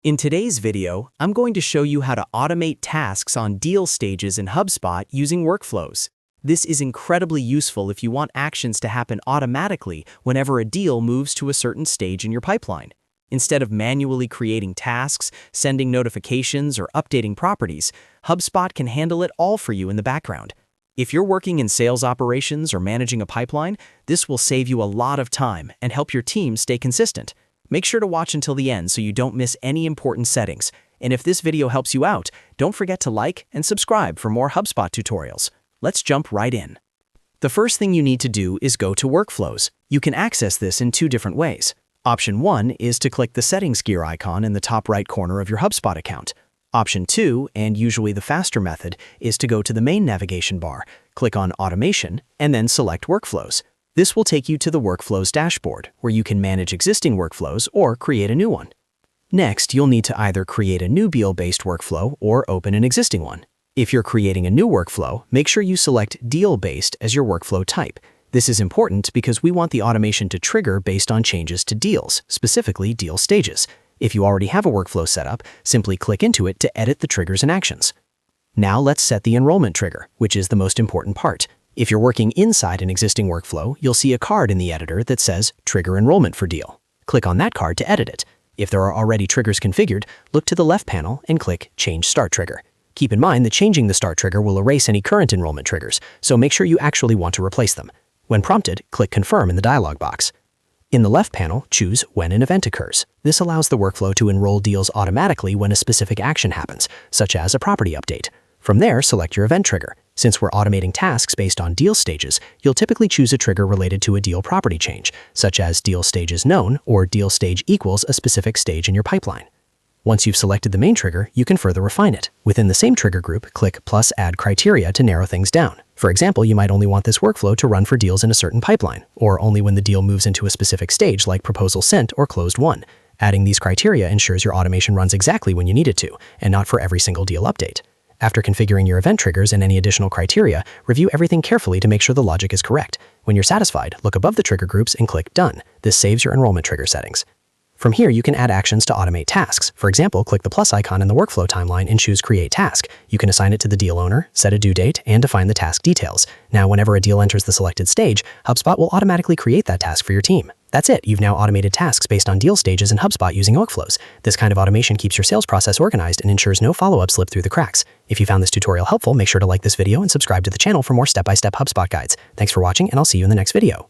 In today's video, I'm going to show you how to automate tasks on deal stages in HubSpot using workflows. This is incredibly useful if you want actions to happen automatically whenever a deal moves to a certain stage in your pipeline. Instead of manually creating tasks, sending notifications, or updating properties, HubSpot can handle it all for you in the background. If you're working in sales operations or managing a pipeline, this will save you a lot of time and help your team stay consistent. Make sure to watch until the end so you don't miss any important settings. And if this video helps you out, don't forget to like and subscribe for more HubSpot tutorials. Let's jump right in. The first thing you need to do is go to Workflows. You can access this in two different ways. Option 1 is to click the settings gear icon in the top right corner of your HubSpot account. Option 2, and usually the faster method, is to go to the main navigation bar, click on Automation, and then select Workflows. This will take you to the Workflows dashboard, where you can manage existing workflows or create a new one. Next, you'll need to either create a new deal-based workflow or open an existing one. If you're creating a new workflow, make sure you select Deal-based as your workflow type. This is important because we want the automation to trigger based on changes to deals, specifically deal stages. If you already have a workflow set up, simply click into it to edit the triggers and actions. Now let's set the enrollment trigger, which is the most important part. If you're working inside an existing workflow, you'll see a card in the editor that says Trigger Enrollment for Deal. Click on that card to edit it. If there are already triggers configured, look to the left panel and click Change Start Trigger. Keep in mind that changing the start trigger will erase any current enrollment triggers, so make sure you actually want to replace them. When prompted, click Confirm in the dialog box. In the left panel, choose When an event occurs. This allows the workflow to enroll deals automatically when a specific action happens, such as a property update. From there, select your event trigger. Since we're automating tasks based on deal stages, you'll typically choose a trigger related to a deal property change, such as deal stage is known or deal stage equals a specific stage in your pipeline. Once you've selected the main trigger, you can further refine it. Within the same trigger group, click plus Add Criteria to narrow things down. For example, you might only want this workflow to run for deals in a certain pipeline, or only when the deal moves into a specific stage like Proposal Sent or Closed Won. Adding these criteria ensures your automation runs exactly when you need it to, and not for every single deal update. After configuring your event triggers and any additional criteria, review everything carefully to make sure the logic is correct. When you're satisfied, look above the trigger groups and click Done. This saves your enrollment trigger settings. From here, you can add actions to automate tasks. For example, click the plus icon in the workflow timeline and choose Create Task. You can assign it to the deal owner, set a due date, and define the task details. Now, whenever a deal enters the selected stage, HubSpot will automatically create that task for your team. That's it. You've now automated tasks based on deal stages in HubSpot using workflows. This kind of automation keeps your sales process organized and ensures no follow-up slip through the cracks. If you found this tutorial helpful, make sure to like this video and subscribe to the channel for more step-by-step HubSpot guides. Thanks for watching, and I'll see you in the next video.